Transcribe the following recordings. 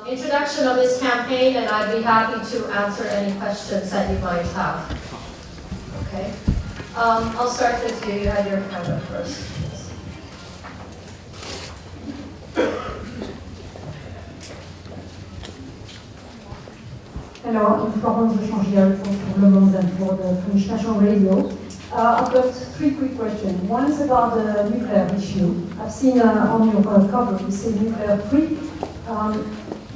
introduction of this campaign, and I'd be happy to answer any questions that you might have. Okay. I'll start with you. You had your hand up first. Hello, I'm Florence Bechangiel from Le Monde and for the French National Radio. I've got three quick questions. One is about the nuclear issue. I've seen on your cover you say nuclear free,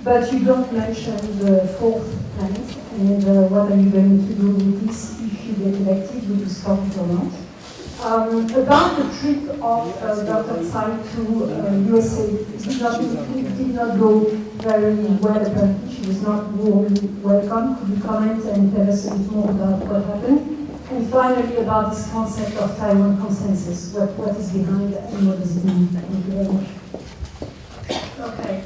but you don't mention the fourth plant and what are you going to do with this if you get elected, will you stop it or not? About the trip of Dr. Tsai to USA, it did not go very well apparently. She was not warmly welcome. Could you comment and tell us a bit more about what happened? And finally, about this concept of Taiwan consensus, what is behind it and what does it mean? Thank you very much. Okay.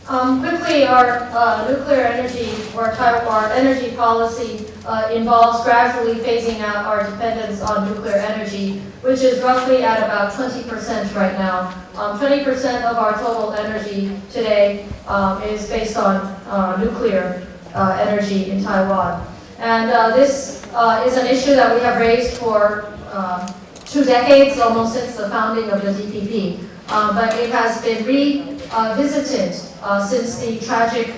Quickly, our nuclear energy or Taiwan energy policy involves gradually phasing out our dependence on nuclear energy, which is roughly at about 20% right now. 20% of our total energy today is based on nuclear energy in Taiwan. And this is an issue that we have raised for 2 decades, almost since the founding of the DPP. But it has been revisited since the tragic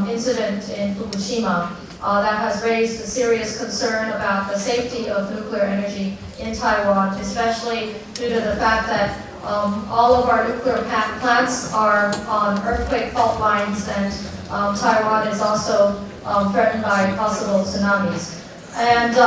incident in Fukushima that has raised a serious concern about the safety of nuclear energy in Taiwan, especially due to the fact that all of our nuclear plants are on earthquake fault lines, and Taiwan is also threatened by possible tsunamis. And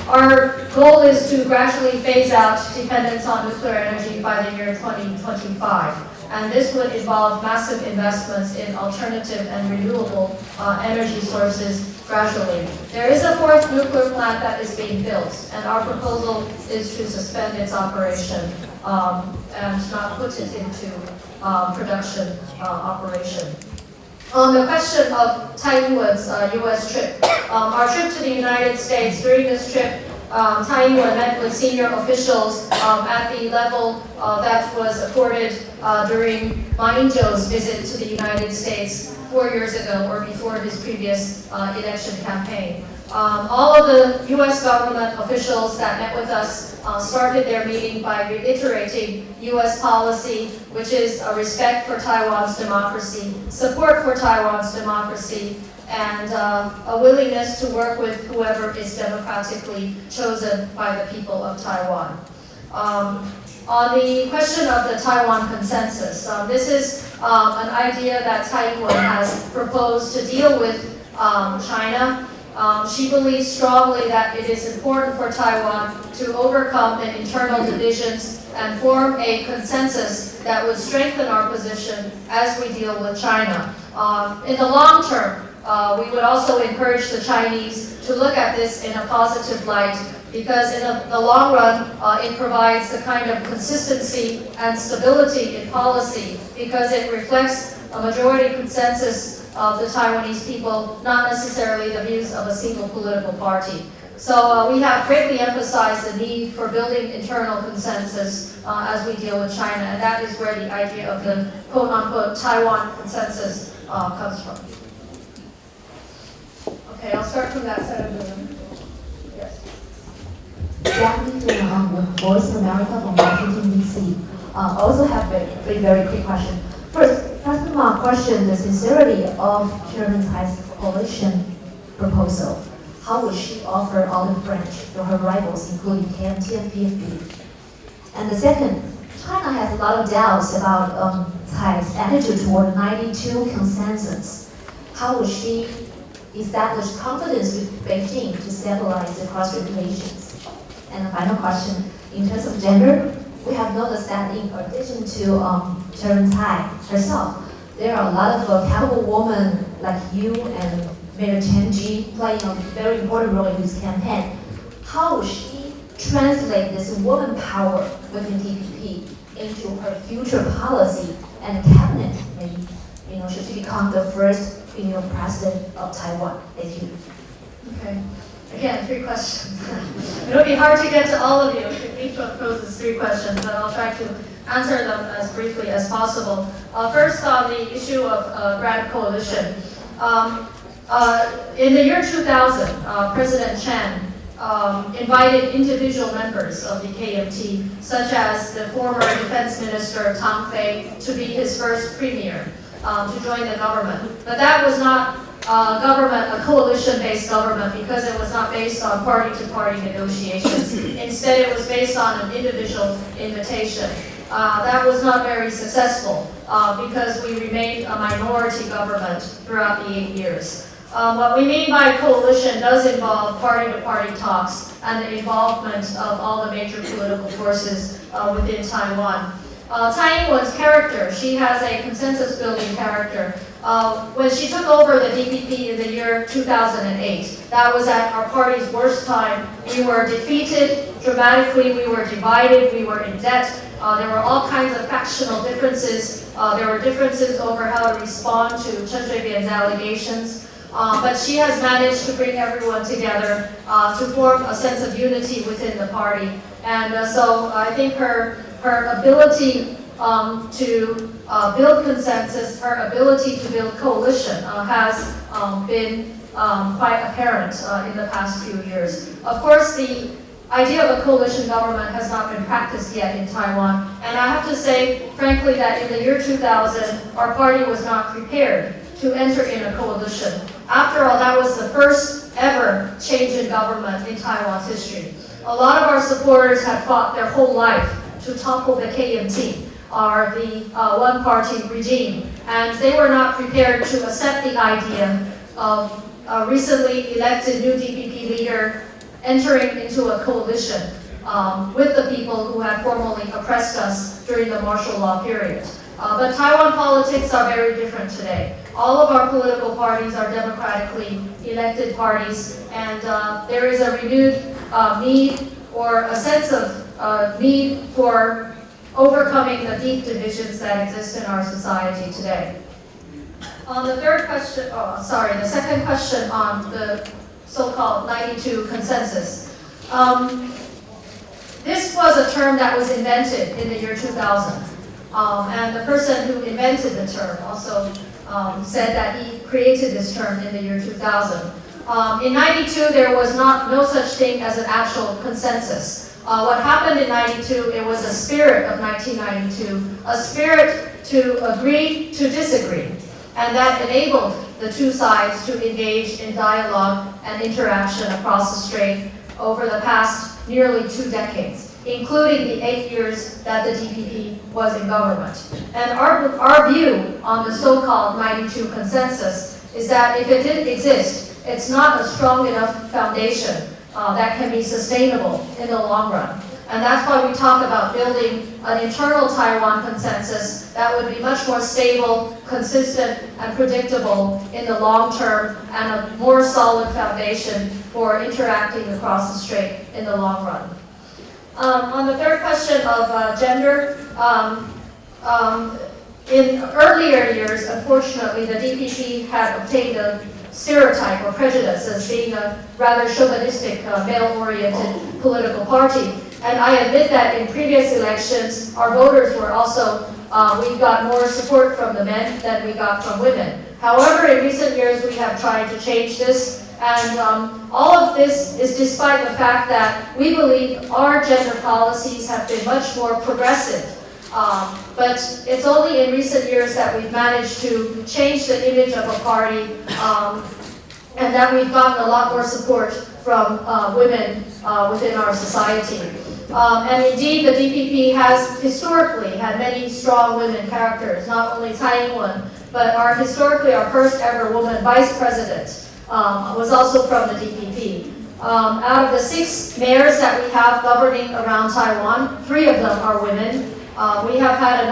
our goal is to gradually phase out dependence on nuclear energy by the year 2025. And this would involve massive investments in alternative and renewable energy sources gradually. There is a fourth nuclear plant that is being built, and our proposal is to suspend its operation and not put it into production operation. On the question of Tsai Ing-wen's U.S. trip, our trip to the United States, during this trip, Tsai Ing-wen met with senior officials at the level that was accorded during Ma Ying-jeou's visit to the United States 4 years ago, or before his previous election campaign. All of the U.S. government officials that met with us started their meeting by reiterating U.S. policy, which is a respect for Taiwan's democracy, support for Taiwan's democracy, and a willingness to work with whoever is democratically chosen by the people of Taiwan. On the question of the Taiwan consensus, this is an idea that Tsai Ing-wen has proposed to deal with China. She believes strongly that it is important for Taiwan to overcome the internal divisions and form a consensus that would strengthen our position as we deal with China. In the long term, we would also encourage the Chinese to look at this in a positive light, because in the long run, it provides the kind of consistency and stability in policy, because it reflects a majority consensus of the Taiwanese people, not necessarily the views of a single political party. So we have greatly emphasized the need for building internal consensus as we deal with China, and that is where the idea of the quote-unquote Taiwan consensus comes from. Okay, I'll start from that side of the room. Yes. Jackie with Voice of America from Washington, D.C. I also have three very quick questions. First of question the sincerity of Chairman Tsai's coalition proposal. How would she offer olive branch to her rivals, including KMT and PFP? And the second, China has a lot of doubts about Tsai's attitude toward 92 consensus. How would she establish confidence with Beijing to stabilize the cross-strait relations? And the final question, in terms of gender, we have noticed that in addition to Chairman Tsai herself, there are a lot of capable women like you and Mayor Chen Ji playing a very important role in this campaign. How will she translate this woman power within DPP into her future policy and cabinet? Maybe, should she become the first president of Taiwan? Thank you. Okay. Again, 3 questions. It'll be hard to get to all of you if each one poses 3 questions, but I'll try to answer them as briefly as possible. First, on the issue of grand coalition. In the year 2000, President Chen invited individual members of the KMT, such as the former Defense Minister Tang Fei, to be his first premier to join the government. But that was not a coalition-based government, because it was not based on party-to-party negotiations. Instead, it was based on an individual invitation. That was not very successful because we remained a minority government throughout the 8 years. What we mean by coalition does involve party-to-party talks and the involvement of all the major political forces within Taiwan. Tsai Ing-wen's character, she has a consensus-building character. When she took over the DPP in the year 2008, that was at our party's worst time. We were defeated dramatically, we were divided, we were in debt. There were all kinds of factional differences. There were differences over how to respond to Chen Shui-bian's allegations. But she has managed to bring everyone together to form a sense of unity within the party. And so I think her ability to build consensus, her ability to build coalition has been quite apparent in the past few years. Of course, the idea of a coalition government has not been practiced yet in Taiwan. And I have to say, frankly, that in the year 2000, our party was not prepared to enter in a coalition. After all, that was the first ever change in government in Taiwan's history. A lot of our supporters had fought their whole life to topple the KMT, or the one-party regime, and they were not prepared to accept the idea of a recently elected new DPP leader entering into a coalition with the people who had formally oppressed us during the martial law period. But Taiwan politics are very different today. All of our political parties are democratically elected parties, and there is a renewed need, or a sense of need for overcoming the deep divisions that exist in our society today. On the the second question on the so-called 92 consensus. This was a term that was invented in the year 2000. And the person who invented the term also said that he created this term in the year 2000. In 92, there was no such thing as an actual consensus. What happened in 92, it was a spirit of 1992, a spirit to agree to disagree. And that enabled the two sides to engage in dialogue and interaction across the strait over the past nearly 2 decades, including the 8 years that the DPP was in government. And our view on the so-called 92 consensus is that if it didn't exist, it's not a strong enough foundation that can be sustainable in the long run. And that's why we talk about building an internal Taiwan consensus that would be much more stable, consistent, and predictable in the long term, and a more solid foundation for interacting across the strait in the long run. On the third question of gender, in earlier years, unfortunately, the DPP had obtained a stereotype or prejudice as being a rather chauvinistic, male-oriented political party. And I admit that in previous elections, our voters were also, we got more support from the men than we got from women. However, in recent years, we have tried to change this. And all of this is despite the fact that we believe our gender policies have been much more progressive. But it's only in recent years that we've managed to change the image of a party, and that we've gotten a lot more support from women within our society. And indeed, the DPP has historically had many strong women characters, not only Tsai Ing-wen, but historically our first ever woman vice president was also from the DPP. Out of the 6 mayors that we have governing around Taiwan, 3 of them are women. We have had a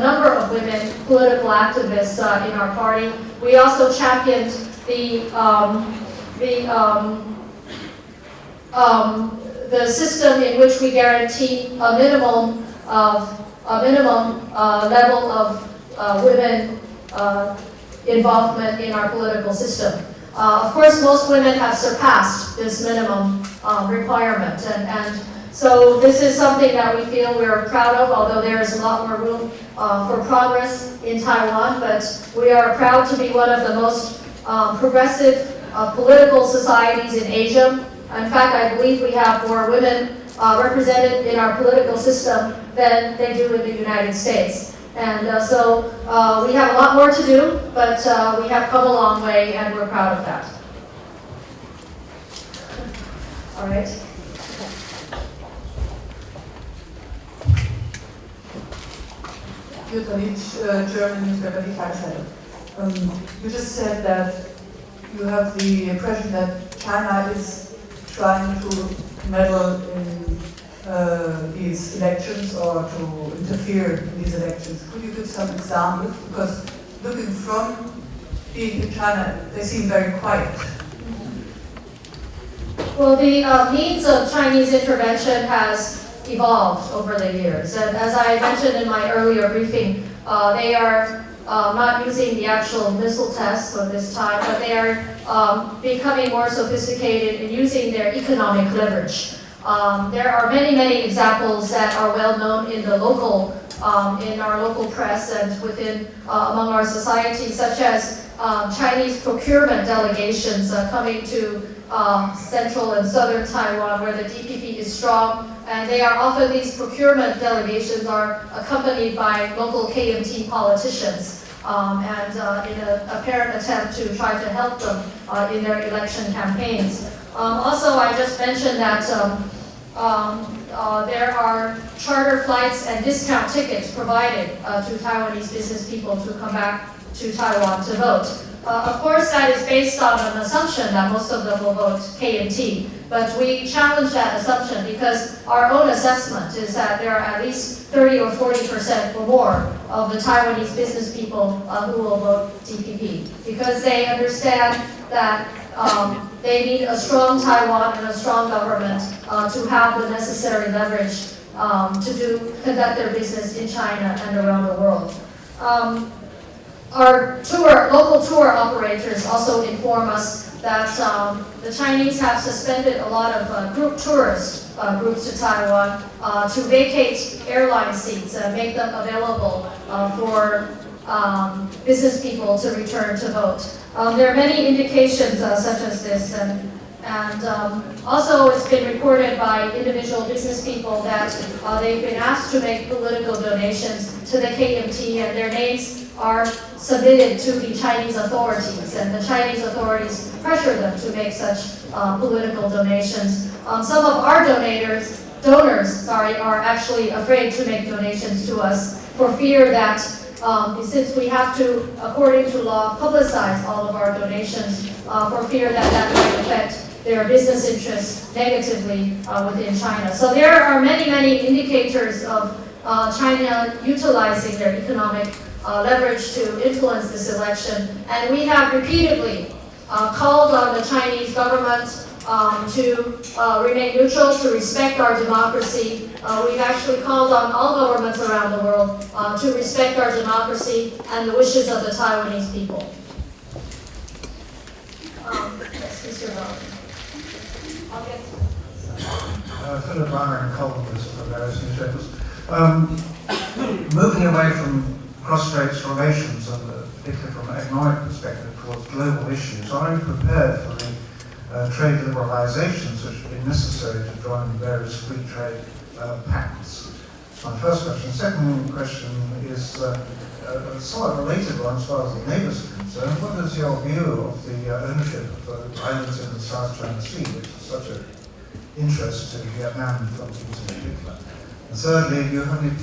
number of women political activists in our party. We also championed the system in which we guarantee a minimum level of women involvement in our political system. Of course, most women have surpassed this minimum requirement, and So this is something that we feel we're proud of, although there is a lot more room for progress in Taiwan, but we are proud to be one of the most progressive political societies in Asia. In fact, I believe we have more women represented in our political system than they do in the United States. And so we have a lot more to do, but we have come a long way and we're proud of that. All right. Your colleague, German newspaper, you just said that you have the impression that China is trying to meddle in these elections or to interfere in these elections. Could you give some examples? Because looking from being in China, they seem very quiet. Well, the means of Chinese intervention has evolved over the years. And as I mentioned in my earlier briefing, they are not using the actual missile tests of this time, but they are becoming more sophisticated in using their economic leverage. There are many, many examples that are well known in the local, in our local press and within among our society, such as Chinese procurement delegations coming to central and southern Taiwan, where the DPP is strong, and they are often, these procurement delegations are accompanied by local KMT politicians, and in an apparent attempt to try to help them in their election campaigns. Also, I just mentioned that there are charter flights and discount tickets provided to Taiwanese business people to come back to Taiwan to vote. Of course, that is based on an assumption that most of them will vote KMT, but we challenge that assumption because our own assessment is that there are at least 30 or 40% or more of the Taiwanese business people who will vote DPP, because they understand that they need a strong Taiwan and a strong government to have the necessary leverage to conduct their business in China and around the world. Our local tour operators also inform us that the Chinese have suspended a lot of group tourist groups to Taiwan to vacate airline seats and make them available for business people to return to vote. There are many indications such as this, and also it's been reported by individual business people that they've been asked to make political donations to the KMT, and their names are submitted to the Chinese authorities, and the Chinese authorities pressure them to make such political donations. Some of our donors are actually afraid to make donations to us for fear that since we have to, according to law, publicize all of our donations, for fear that that might affect their business interests negatively within China. So there are many, many indicators of China utilizing their economic leverage to influence this election, and we have repeatedly called on the Chinese government to remain neutral, to respect our democracy. We've actually called on all governments around the world to respect our democracy and the wishes of the Taiwanese people. Yes, Mr. Bell. I'll get to Philip Byron, columnist for various newspapers. Moving away from cross-strait relations, and particularly from an economic perspective, towards global issues, are you prepared for the trade liberalizations which would be necessary to join various free trade pacts? That's my first question. Second question is a somewhat related one as far as the neighbours are concerned. What is your view of the ownership of the islands in the South China Sea, which is such an interest to Vietnam and Philippines in particular? And thirdly, do you have any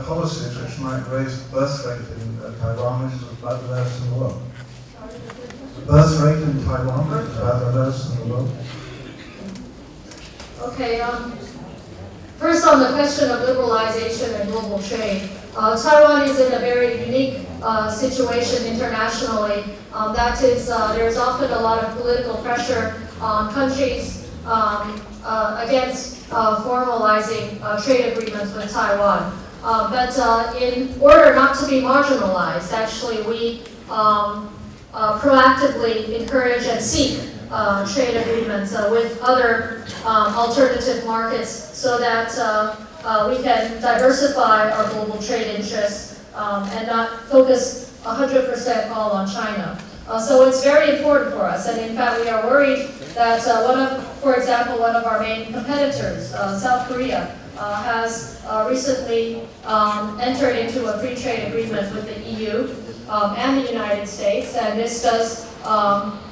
policies which might raise the birth rate in Taiwan, which is about the lowest in the world? The birth rate in Taiwan, which is about the lowest in the world? Okay, first on the question of liberalization and global trade. Taiwan is in a very unique situation internationally. That is, there's often a lot of political pressure on countries against formalizing trade agreements with Taiwan. But in order not to be marginalized, actually we proactively encourage and seek trade agreements with other alternative markets so that we can diversify our global trade interests and not focus 100% all on China. So it's very important for us, and in fact we are worried that for example, one of our main competitors, South Korea, has recently entered into a free trade agreement with the EU and the United States, and this does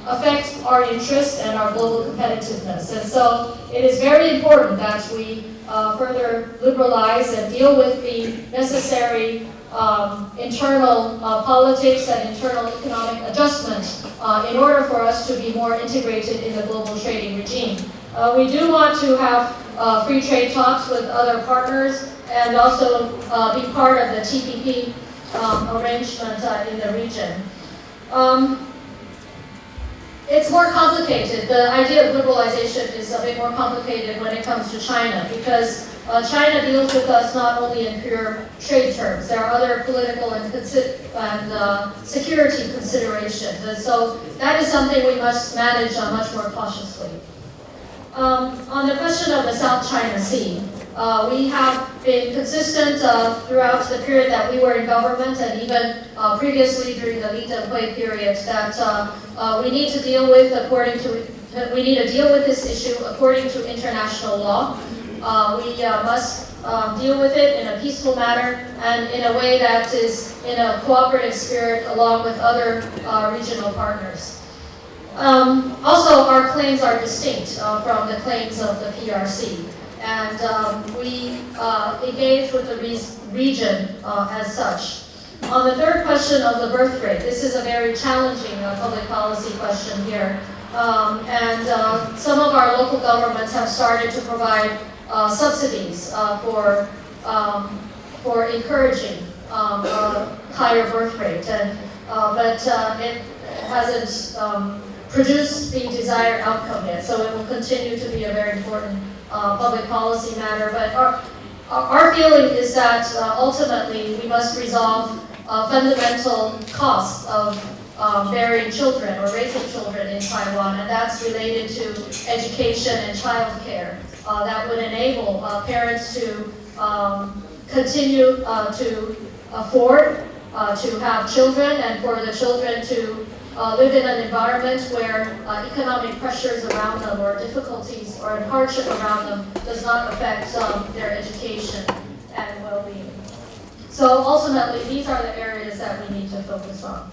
affect our interests and our global competitiveness. And so it is very important that we further liberalize and deal with the necessary internal politics and internal economic adjustments in order for us to be more integrated in the global trading regime. We do want to have free trade talks with other partners and also be part of the TPP arrangement in the region. It's more complicated. The idea of liberalization is a bit more complicated when it comes to China because China deals with us not only in pure trade terms. There are other political and security considerations. And so that is something we must manage much more cautiously. On the question of the South China Sea, we have been consistent throughout the period that we were in government and even previously during the Li Denghui period that we need to deal with this issue according to international law. We must deal with it in a peaceful manner and in a way that is in a cooperative spirit along with other regional partners. Also, our claims are distinct from the claims of the PRC, and we engage with the region as such. On the third question of the birth rate, this is a very challenging public policy question here, and some of our local governments have started to provide subsidies for encouraging a higher birth rate, but it hasn't produced the desired outcome yet. So it will continue to be a very important public policy matter. But our feeling is that ultimately we must resolve fundamental costs of bearing children or raising children in Taiwan, and that's related to education and childcare. That would enable parents to continue to afford to have children and for the children to live in an environment where economic pressures around them or difficulties or hardship around them does not affect their education and well-being. So ultimately, these are the areas that we need to focus on.